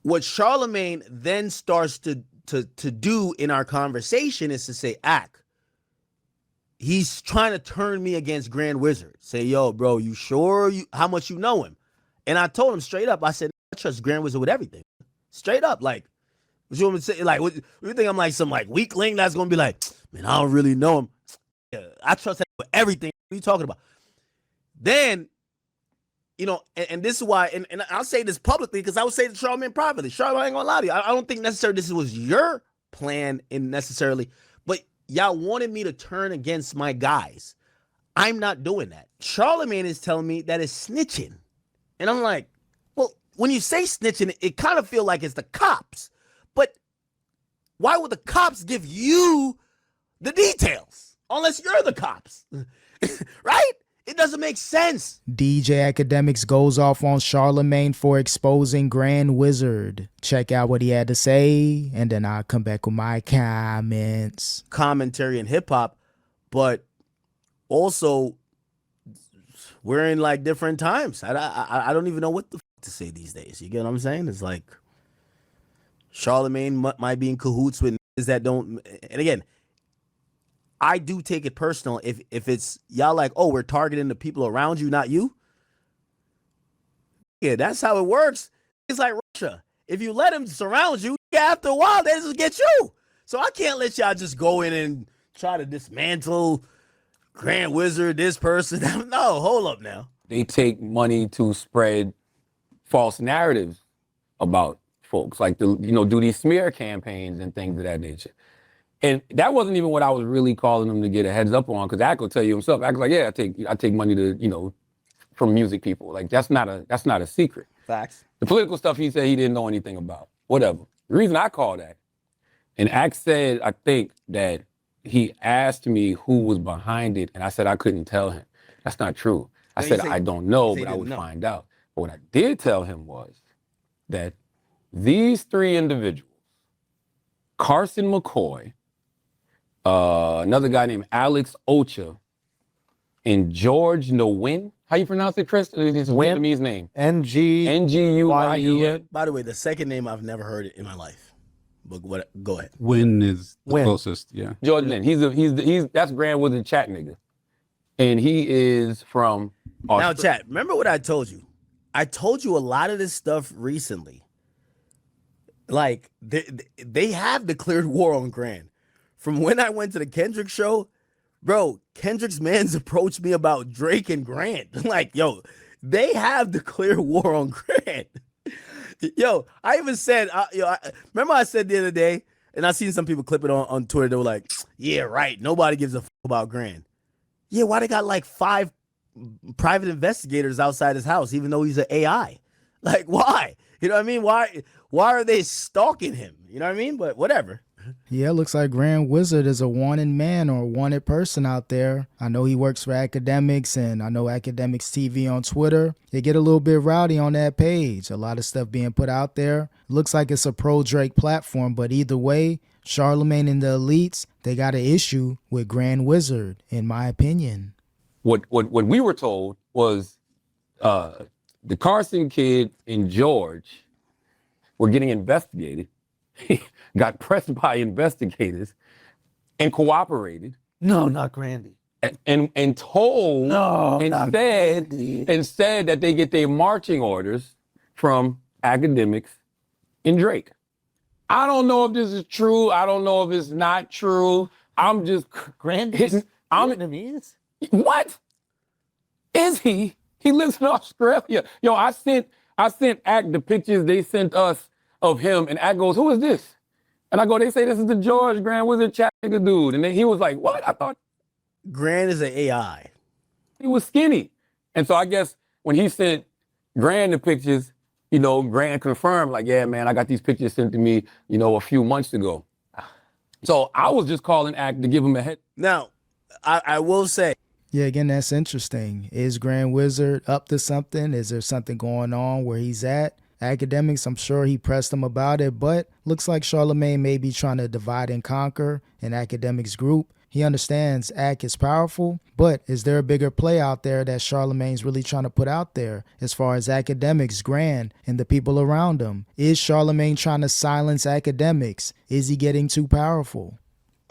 what Charlemagne then starts to do in our conversation is to say, he's trying to turn me against Grand Wizard. Say, yo, bro, you sure how much you know him? And I told him straight up, I said, I trust Grand Wizard with everything. Straight up, like, what you want me to say? Like, what you think I'm like some like weakling that's gonna be like, man, I don't really know him. Yeah, I trust him with everything. What are you talking about? Then, and this is why, and I'll say this publicly because I would say to Charlamagne privately. Charlamagne, I ain't gonna lie to you. I don't think necessarily this was your plan necessarily, but y'all wanted me to turn against my guys. I'm not doing that. Charlamagne is telling me that it's snitching. And I'm like, well, when you say snitching, it kind of feel like it's the cops. But why would the cops give you the details? Unless you're the cops. Right? It doesn't make sense. DJ Akademiks goes off on Charlamagne for exposing Grand Wizard. Check out what he had to say, and then I'll come back with my comments. Commentary and hip-hop, but also we're in like different times. I don't even know what the to say these days. You get what I'm saying? It's like Charlamagne might be in cahoots with that don't. And again, I do take it personal if it's y'all like, oh, we're targeting the people around you, not you. Yeah, that's how it works. It's like Russia. If you let them surround you, after a while, they just get you. So I can't let y'all just go in and try to dismantle Grand Wizard, this person. No, hold up now. They take money to spread false narratives about folks, like do these smear campaigns and things of that nature. And that wasn't even what I was really calling them to get a heads up on, because Ak will tell you himself. Ak's like, yeah, I take money to from music people. Like that's not a secret. Facts. The political stuff he said he didn't know anything about. Whatever. The reason I called that, and Ak said, I think that he asked me who was behind it, and I said I couldn't tell him. That's not true. I said I don't know, but I would find out. But what I did tell him was that these three individuals, Carson McCoy, another guy named Alex Ocha, and George Nguyen. How you pronounce it, Chris? It's a Vietnamese name. Nguyen. By the way, the second name I've never heard it in my life. But go ahead. Nguyen is the closest, yeah. George Nguyen. He's that's Grand Wizard chat nigga. And he is from Australia. Now, chat, remember what I told you? I told you a lot of this stuff recently. Like, they have declared war on Grand. From when I went to the Kendrick show, bro, Kendrick's mans approached me about Drake and Grant. Like, yo, they have declared war on Grant. Yo, I even said, remember I said the other day, and I seen some people clip it on Twitter, they were like, yeah, right, nobody gives a f about Grand. Yeah, why they got like 5 private investigators outside his house, even though he's an AI? Like, why? You know what I mean? Why are they stalking him? You know what I mean? But whatever. Yeah, looks like Grand Wizard is a wanted man or a wanted person out there. I know he works for Akademiks, and I know Akademiks TV on Twitter. They get a little bit rowdy on that page. A lot of stuff being put out there. Looks like it's a pro-Drake platform, but either way, Charlamagne and the elites, they got an issue with Grand Wizard, in my opinion. What we were told was the Carson kid and George were getting investigated. Got pressed by investigators and cooperated. No, not Grandy. And told and said that they get their marching orders from Akademiks and Drake. I don't know if this is true. I don't know if it's not true. I'm just Grandy's Vietnamese? What? Is he? He lives in Australia. Yo, I sent Ak the pictures they sent us of him, and Ak goes, who is this? And I go, they say this is the George Grand Wizard chat nigga dude. And then he was like, what? I thought Grand is an AI. He was skinny. And so I guess when he sent Grand the pictures, Grand confirmed, like, yeah, man, I got these pictures sent to me, a few months ago. So I was just calling Ak to give him a head. Now, I will say. Yeah, again, that's interesting. Is Grand Wizard up to something? Is there something going on where he's at? Akademiks, I'm sure he pressed him about it, but looks like Charlamagne may be trying to divide and conquer an Akademiks group. He understands Ak is powerful, but is there a bigger play out there that Charlemagne's really trying to put out there as far as Akademiks, Grand, and the people around him? Is Charlamagne trying to silence Akademiks? Is he getting too powerful?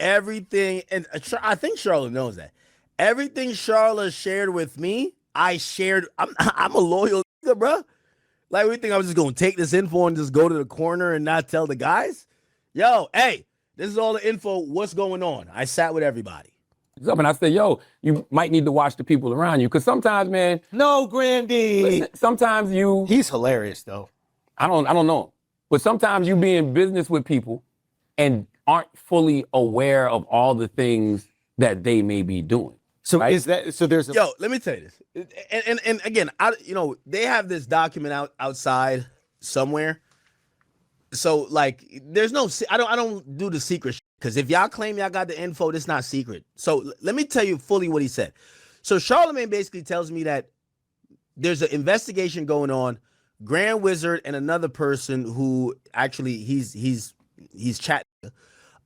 Everything, and I think Charlotte knows that. Everything Charlotte shared with me, I shared. I'm a loyal nigga, bro. Like, we think I was just gonna take this info and just go to the corner and not tell the guys? Yo, hey, this is all the info. What's going on? I sat with everybody. Up and I said, yo, you might need to watch the people around you. Cause sometimes, man, No, Grandy. listen, sometimes He's hilarious, though. I don't know. But sometimes you be in business with people and aren't fully aware of all the things that they may be doing. So Right? is that so? There's a Yo, let me tell you this. And again, they have this document outside somewhere. So like, there's no. I don't do the secret shit, because if y'all claim y'all got the info, it's not secret. So let me tell you fully what he said. So Charlemagne basically tells me that there's an investigation going on. Grand Wizard and another person who actually he's chatting.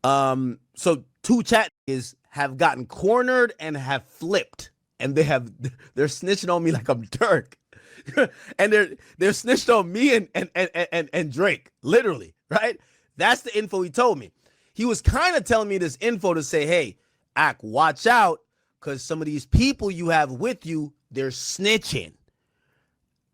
So two chat niggas have gotten cornered and have flipped, and they're snitching on me like I'm Dirk. And they're snitched on me and Drake, literally, right? That's the info he told me. He was kind of telling me this info to say, hey, Ak, watch out, because some of these people you have with you, they're snitching.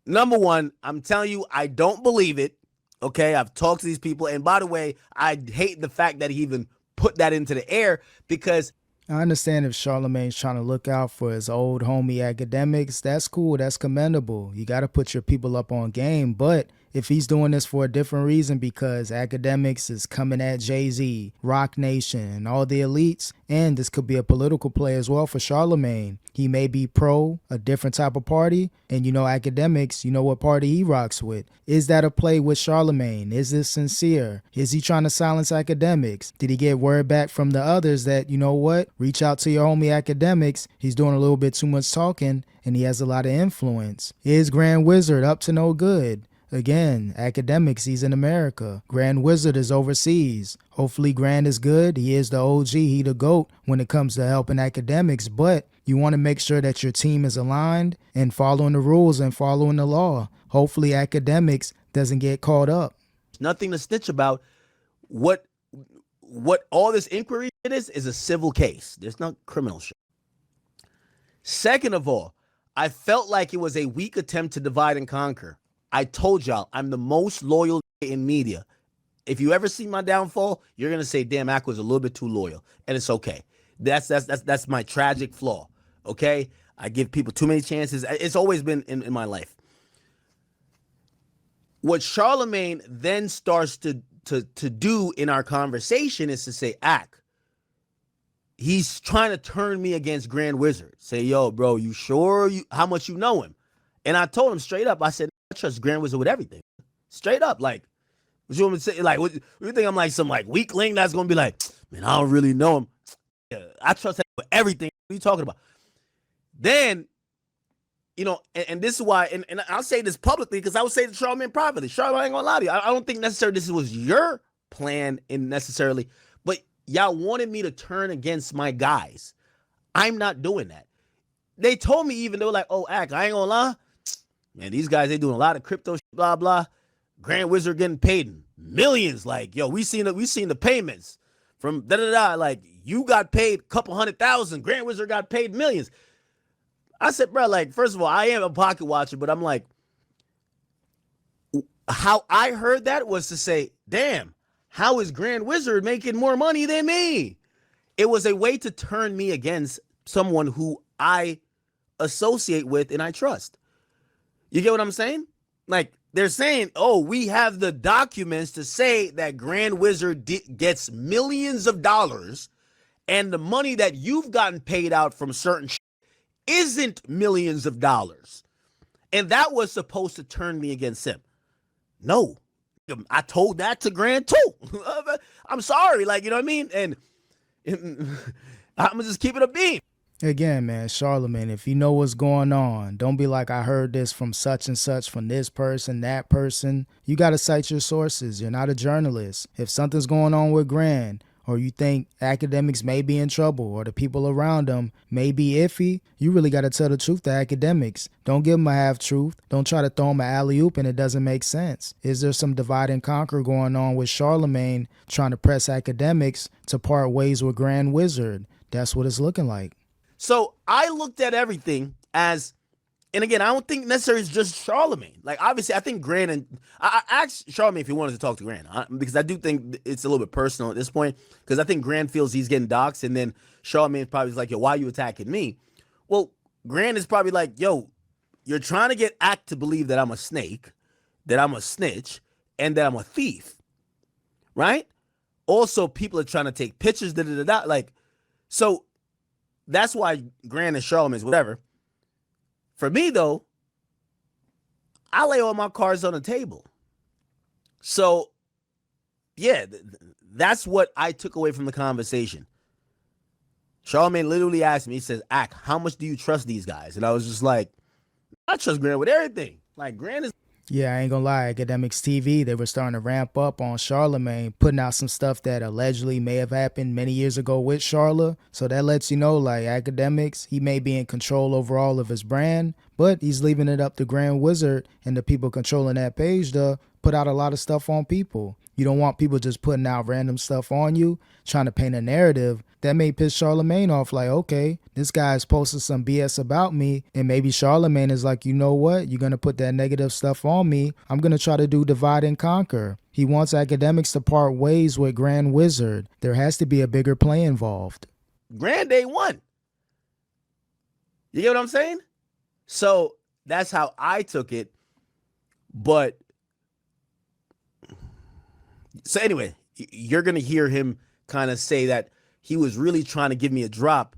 Number one, I'm telling you, I don't believe it. Okay, I've talked to these people, and by the way, I hate the fact that he even put that into the air, because I understand if Charlemagne's trying to look out for his old homie Akademiks. That's cool. That's commendable. You got to put your people up on game. But if he's doing this for a different reason, because Akademiks is coming at Jay-Z, Rock Nation, and all the elites, and this could be a political play as well for Charlemagne. He may be pro a different type of party, and Akademiks, what party he rocks with. Is that a play with Charlemagne? Is this sincere? Is he trying to silence Akademiks? Did he get word back from the others that, reach out to your homie Akademiks, he's doing a little bit too much talking, and he has a lot of influence? Is Grand Wizard up to no good? Again, Akademiks, he's in America. Grand Wizard is overseas. Hopefully Grand is good. He is the OG. He the GOAT when it comes to helping Akademiks. But you want to make sure that your team is aligned and following the rules and following the law. Hopefully Akademiks doesn't get caught up. nothing to snitch about. What all this inquiry is a civil case. There's no criminal shit. Second of all, I felt like it was a weak attempt to divide and conquer. I told y'all I'm the most loyal in media. If you ever see my downfall, you're gonna say, "Damn, Ak was a little bit too loyal," and it's okay. That's my tragic flaw. Okay, I give people too many chances. It's always been in my life. What Charlemagne then starts to do in our conversation is to say, Ak, he's trying to turn me against Grand Wizard. Say, yo, bro, you sure how much you know him? And I told him straight up, I said, I trust Grand Wizard with everything. Straight up, like, what you want me to say? Like, what you think I'm like some like weakling that's gonna be like, man, I don't really know him. Yeah, I trust him with everything. What are you talking about? Then, and this is why, and I'll say this publicly because I would say to Charlamagne privately. Charlamagne, I ain't gonna lie to you. I don't think necessarily this was your plan necessarily, but y'all wanted me to turn against my guys. I'm not doing that. They told me even, they were like, oh, Ak, I ain't gonna lie. Man, these guys, they doing a lot of crypto shit, blah, blah. Grand Wizard getting paid millions. Like, yo, we seen the payments from da-da-da. Like, you got paid a couple $100,000. Grand Wizard got paid millions. I said, bro, like, first of all, I am a pocket watcher, but I'm like, how I heard that was to say, damn, how is Grand Wizard making more money than me? It was a way to turn me against someone who I associate with and I trust. You get what I'm saying? Like, they're saying, oh, we have the documents to say that Grand Wizard gets millions of dollars and the money that you've gotten paid out from certain isn't millions of dollars. And that was supposed to turn me against him. No, I told that to Grand too. I'm sorry. Like, you know what I mean? And I'm going to just keep it a beam. Again, man, Charlemagne, if you know what's going on, don't be like, I heard this from such and such, from this person, that person. You got to cite your sources. You're not a journalist. If something's going on with Grand, or you think Akademiks may be in trouble, or the people around him may be iffy, you really got to tell the truth to Akademiks. Don't give him a half-truth. Don't try to throw him an alley-oop and it doesn't make sense. Is there some divide and conquer going on with Charlemagne trying to press Akademiks to part ways with Grand Wizard? That's what it's looking like. So I looked at everything as, and again, I don't think necessarily it's just Charlemagne. Like, obviously, I think Grand, and I asked Charlemagne if he wanted to talk to Grand, because I do think it's a little bit personal at this point, because I think Grand feels he's getting doxxed, and then Charlemagne probably is like, yo, why are you attacking me? Well, Grand is probably like, yo, you're trying to get Act to believe that I'm a snake, that I'm a snitch, and that I'm a thief, right? Also, people are trying to take pictures, da-da-da-da. Like, so that's why Grand and Charlemagne's whatever. For me, though, I lay all my cards on the table. So, yeah, that's what I took away from the conversation. Charlamagne literally asked me, he says, Ak, how much do you trust these guys? And I was just like, I trust Grand with everything. Like, Grand is... Yeah, I ain't gonna lie, Akademiks TV, they were starting to ramp up on Charlemagne, putting out some stuff that allegedly may have happened many years ago with Charla. So that lets you know, like, Akademiks, he may be in control over all of his brand, but he's leaving it up to Grand Wizard and the people controlling that page to put out a lot of stuff on people. You don't want people just putting out random stuff on you, trying to paint a narrative. That may piss Charlemagne off, like, okay, this guy's posted some BS about me, and maybe Charlemagne is like, you know what, you're going to put that negative stuff on me, I'm going to try to do divide and conquer. He wants Akademiks to part ways with Grand Wizard. There has to be a bigger play involved. Grand Day one. You get what I'm saying? So that's how I took it. But so anyway, you're going to hear him kind of say that he was really trying to give me a drop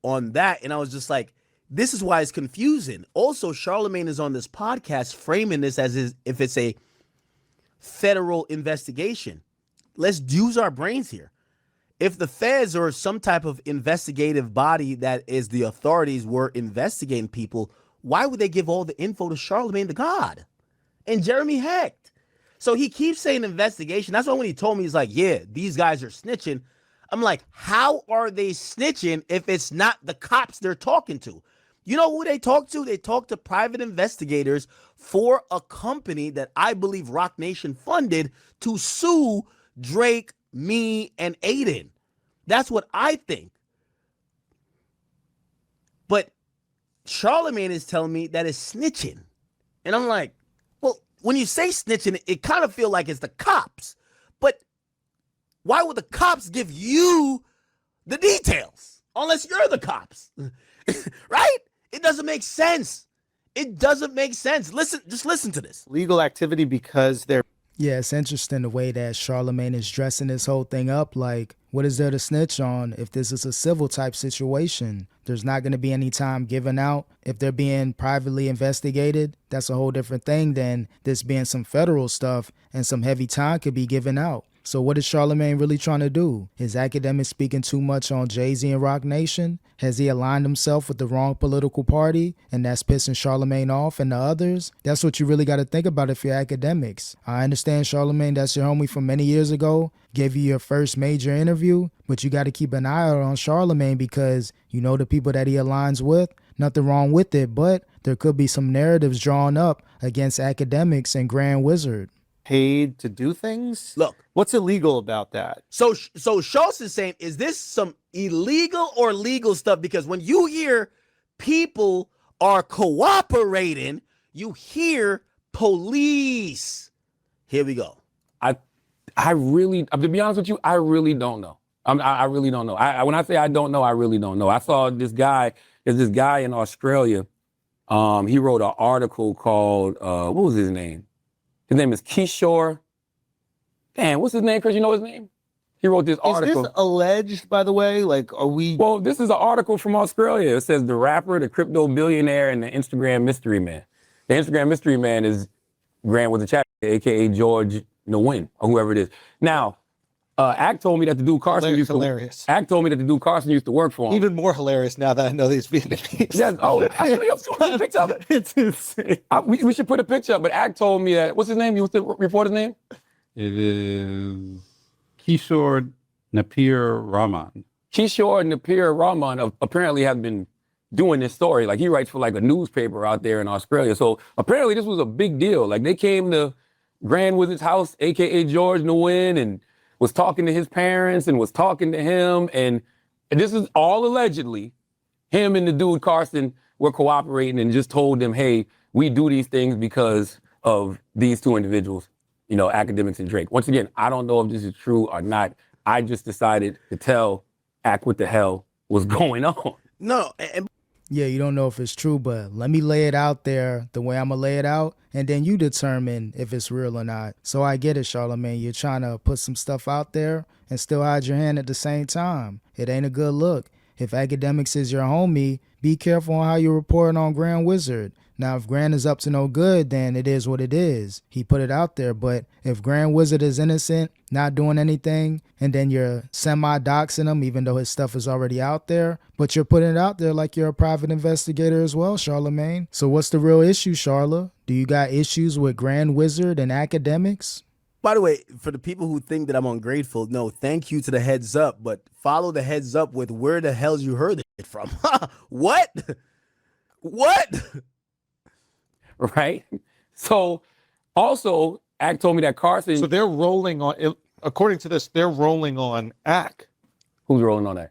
on that. And I was just like, this is why it's confusing. Also, Charlemagne is on this podcast framing this as if it's a federal investigation. Let's use our brains here. If the feds or some type of investigative body that is the authorities were investigating people, why would they give all the info to Charlamagne Tha God and Jeremy Hecht? So he keeps saying investigation. That's why when he told me, he's like, yeah, these guys are snitching. I'm like, how are they snitching if it's not the cops they're talking to? You know who they talk to? They talk to private investigators for a company that I believe Roc Nation funded to sue Drake, me, and Aiden. That's what I think. But Charlemagne is telling me that it's snitching. And I'm like, well, when you say snitching, it kind of feels like it's the cops. But why would the cops give you the details? Unless you're the cops. Right? It doesn't make sense. It doesn't make sense. Just listen to this. Legal activity because they're... Yeah, it's interesting the way that Charlemagne is dressing this whole thing up. Like, what is there to snitch on if this is a civil type situation? There's not going to be any time given out. If they're being privately investigated, that's a whole different thing than this being some federal stuff, and some heavy time could be given out. So what is Charlemagne really trying to do? Is Akademiks speaking too much on Jay-Z and Roc Nation? Has he aligned himself with the wrong political party, and that's pissing Charlemagne off and the others? That's what you really got to think about if you're Akademiks. I understand, Charlemagne, that's your homie from many years ago, gave you your first major interview, but you got to keep an eye out on Charlemagne because you know the people that he aligns with. Nothing wrong with it, but there could be some narratives drawn up against Akademiks and Grand Wizard. Paid to do things? Look. What's illegal about that? So Schultz is saying, is this some illegal or legal stuff? Because when you hear people are cooperating, you hear police. Here we go. I really, to be honest with you, I really don't know. I really don't know. When I say I don't know, I really don't know. I saw this guy, there's this guy in Australia. He wrote an article called, what was his name? His name is Kishore. Damn, what's his name, Chris? You know his name? He wrote this article. Is this alleged, by the way? Like, are we... Well, this is an article from Australia. It says the rapper, the crypto billionaire, and the Instagram mystery man. The Instagram mystery man is Grant with the chat, a.k.a. George Nguyen, or whoever it is. Now, Act told me that the dude Carson used hilarious. Act told me that the dude Carson used to work for him. Even more hilarious now that I know these Vietnamese. Yes. Oh, actually, I'm put a picture of it. It's insane. We should put a picture up. But Act told me that. What's his name? You want to report his name? It is Kishore Napier Rahman. Kishore and Napier Rahman apparently have been doing this story. Like he writes for like a newspaper out there in Australia. So apparently this was a big deal. Like they came to Grand Wizard's house, AKA George Nguyen, and was talking to his parents and was talking to him. And this is all allegedly. Him and the dude Carson were cooperating and just told them, hey, we do these things because of these two individuals, you know, Akademiks and Drake. Once again, I don't know if this is true or not. I just decided to tell Ak what the hell was going on. No, Yeah, you don't know if it's true, but let me lay it out there the way I'm going to lay it out, and then you determine if it's real or not. So I get it, Charlamagne. You're trying to put some stuff out there and still hide your hand at the same time. It ain't a good look. If Akademiks is your homie, be careful on how you report on Grand Wizard. Now, if Grand is up to no good, then it is what it is. He put it out there. But if Grand Wizard is innocent, not doing anything, and then you're semi-doxing him, even though his stuff is already out there, but you're putting it out there like you're a private investigator as well, Charlamagne. So what's the real issue, Charla? Do you got issues with Grand Wizard and Akademiks? by the way, for the people who think that I'm ungrateful, no, thank you to the heads up, but follow the heads up with where the hell you heard it from. What? What? Right? So also, Ak told me that Carson. So they're rolling on, according to this, they're rolling on Ak, Who's rolling on that?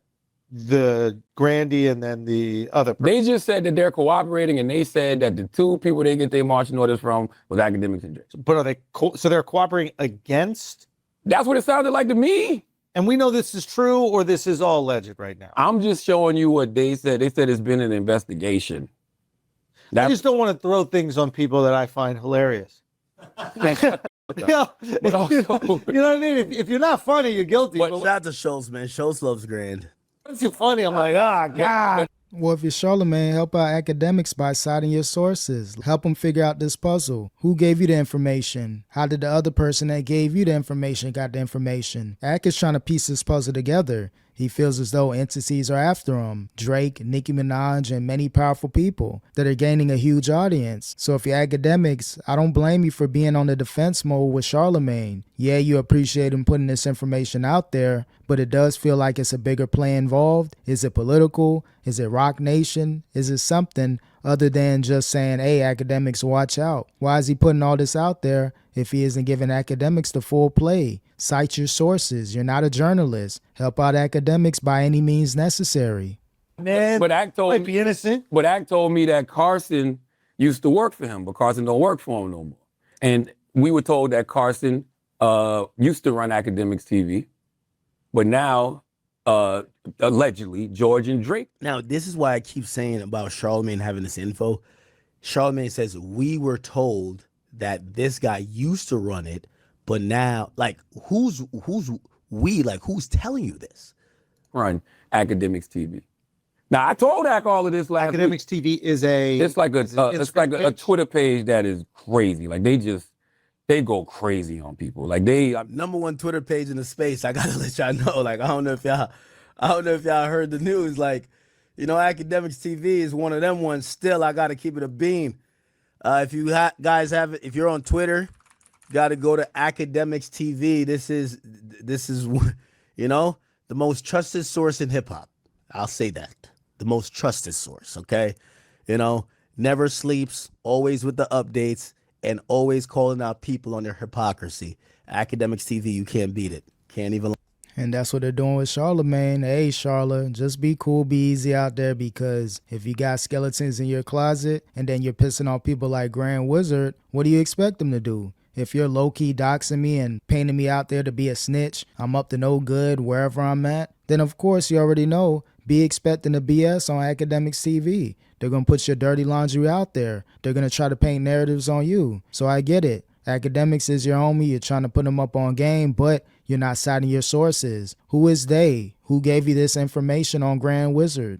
the Grandy and then the other person. They just said that they're cooperating, and they said that the two people they get their marching orders from was Akademiks and Drake. But are they, so they're cooperating against? That's what it sounded like to me. And we know this is true or this is all alleged right now? I'm just showing you what they said. They said it's been an investigation. I just don't want to throw things on people that I find hilarious. You know what I mean? If you're not funny, you're guilty. But But shout out to Schultz, man. Schultz loves Grand. once you're funny, I'm like, oh, God. Well, if you're Charlamagne, help out Akademiks by citing your sources. Help them figure out this puzzle. Who gave you the information? How did the other person that gave you the information got the information? Ak is trying to piece this puzzle together. He feels as though entities are after him. Drake, Nicki Minaj, and many powerful people that are gaining a huge audience. So if you're Akademiks, I don't blame you for being on the defense mode with Charlamagne. Yeah, you appreciate him putting this information out there, but it does feel like it's a bigger play involved. Is it political? Is it Rock Nation? Is it something other than just saying, hey, Akademiks, watch out? Why is he putting all this out there if he isn't giving Akademiks the full play? Cite your sources. You're not a journalist. Help out Akademiks by any means necessary. Man, But Ak told might be innocent. But Ak told me that Carson used to work for him, but Carson don't work for him no more. And we were told that Carson used to run Akademiks TV, but now allegedly George and Drake. Now, this is why I keep saying about Charlamagne having this info. Charlamagne says, we were told that this guy used to run it, but now, like, who's we? Like, who's telling you this? Run Akademiks TV. Now I told Ak all of this last week. Academics TV is a. It's like a Instagram page? Twitter page that is crazy. Like they go crazy on people. Like Number one Twitter page in the space. I gotta let y'all know. Like, I don't know if y'all heard the news. Like, you know, Akademiks TV is one of them ones. Still, I gotta keep it a beam. If you guys have it, if you're on Twitter, you gotta go to Akademiks TV. This is, you know, the most trusted source in hip hop. I'll say that. The most trusted source, okay? You know, never sleeps, always with the updates, and always calling out people on their hypocrisy. Akademiks TV, you can't beat it. Can't even. And that's what they're doing with Charlamagne. Hey, Charla, just be cool, be easy out there, because if you got skeletons in your closet and then you're pissing off people like Grand Wizard, what do you expect them to do? If you're low-key doxing me and painting me out there to be a snitch, I'm up to no good wherever I'm at, then of course you already know, be expecting the BS on Akademiks TV. They're going to put your dirty laundry out there. They're going to try to paint narratives on you. So I get it. Akademiks is your homie. You're trying to put them up on game, but you're not citing your sources. Who is they? Who gave you this information on Grand Wizard?